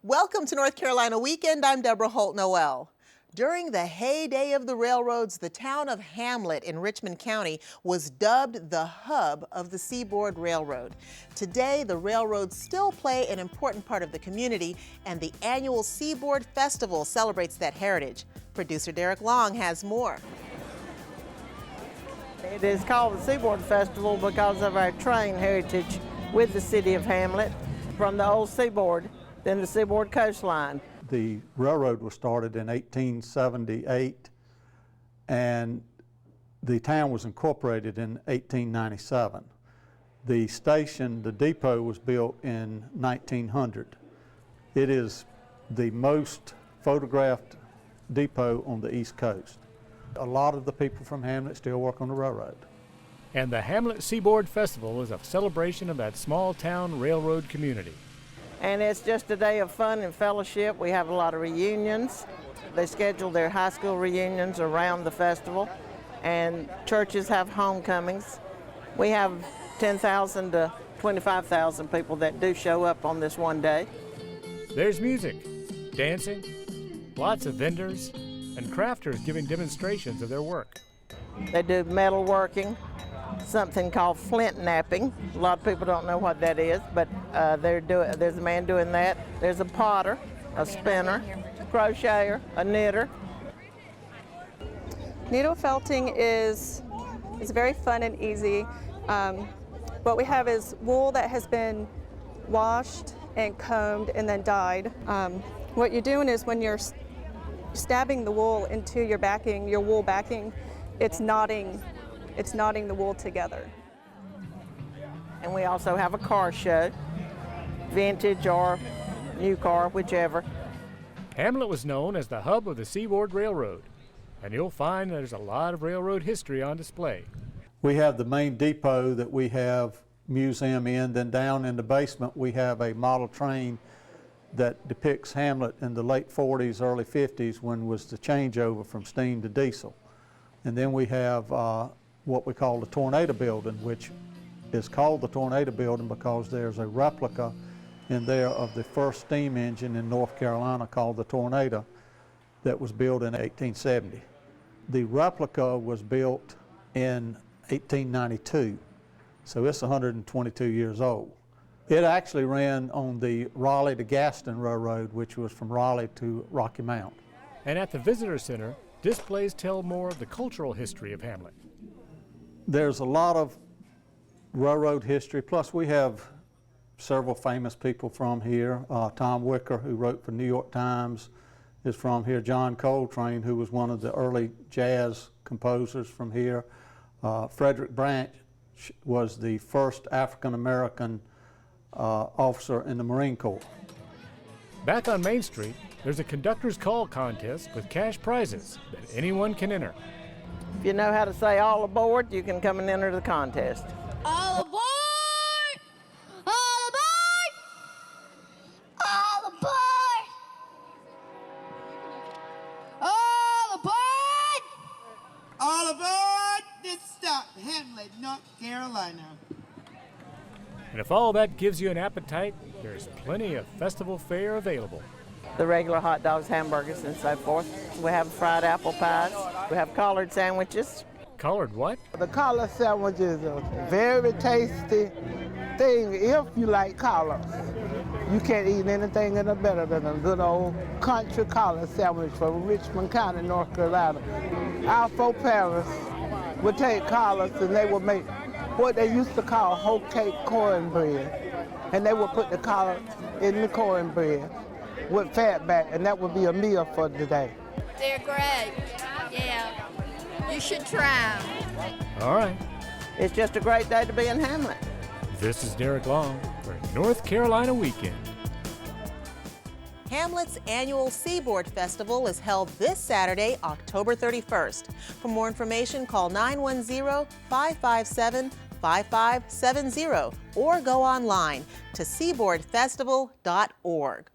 Welcome to North Carolina Weekend. I'm Deborah Holt Noel. During the heyday of the railroads, the town of Hamlet in Richmond County was dubbed the hub of the Seaboard Railroad. Today, the railroads still play an important part of the community, and the annual Seaboard Festival celebrates that heritage. Producer Derek Long has more. It is called the Seaboard Festival because of our train heritage with the city of Hamlet, from the old seaboard, then the seaboard coastline. The railroad was started in 1878, and the town was incorporated in 1897. The station, the depot, was built in 1900. It is the most photographed depot on the East Coast. A lot of the people from Hamlet still work on the railroad. And the Hamlet Seaboard Festival is a celebration of that small town railroad community. And it's just a day of fun and fellowship. We have a lot of reunions. They schedule their high school reunions around the festival, and churches have homecomings. We have 10,000 to 25,000 people that do show up on this one day. There's music, dancing, lots of vendors, and crafters giving demonstrations of their work. They do metal working, something called flint knapping. A lot of people don't know what that is, but there's a man doing that. There's a potter, a spinner, a crocheter, a knitter. Needle felting is very fun and easy. What we have is wool that has been washed and combed and then dyed. What you're doing is when you're stabbing the wool into your backing, your wool backing, it's knotting the wool together. And we also have a car show, vintage or new car, whichever. Hamlet was known as the hub of the Seaboard Railroad, and you'll find there's a lot of railroad history on display. We have the main depot that we have museum in, then down in the basement we have a model train that depicts Hamlet in the late 40s, early 50s, when was the changeover from steam to diesel. And then we have what we call the Tornado Building, which is called the Tornado Building because there's a replica in there of the first steam engine in North Carolina called the Tornado that was built in 1870. The replica was built in 1892, so it's 122 years old. It actually ran on the Raleigh to Gaston Railroad, which was from Raleigh to Rocky Mount. And at the Visitor Center, displays tell more of the cultural history of Hamlet. There's a lot of railroad history, plus we have several famous people from here. Tom Wicker, who wrote for New York Times, is from here. John Coltrane, who was one of the early jazz composers from here. Frederick Branch was the first African-American officer in the Marine Corps. Back on Main Street, there's a conductor's call contest with cash prizes that anyone can enter. If you know how to say all aboard, you can come and enter the contest. All aboard! All aboard! All aboard! All aboard! All aboard this stop, Hamlet, North Carolina. And if all that gives you an appetite, there's plenty of festival fare available. The regular hot dogs, hamburgers, and so forth. We have fried apple pies. We have collard sandwiches. Collard what? The collard sandwich is a very tasty thing if you like collards. You can't eat anything any better than a good old country collard sandwich from Richmond County, North Carolina. Our foreparents would take collards and they would make what they used to call whole cake cornbread. And they would put the collards in the cornbread with fat back, and that would be a meal for the day. They're great. Yeah. You should try them. All right. It's just a great day to be in Hamlet. This is Derek Long for North Carolina Weekend. Hamlet's annual Seaboard Festival is held this Saturday, October 31st. For more information, call 910-557-5570 or go online to seaboardfestival.org.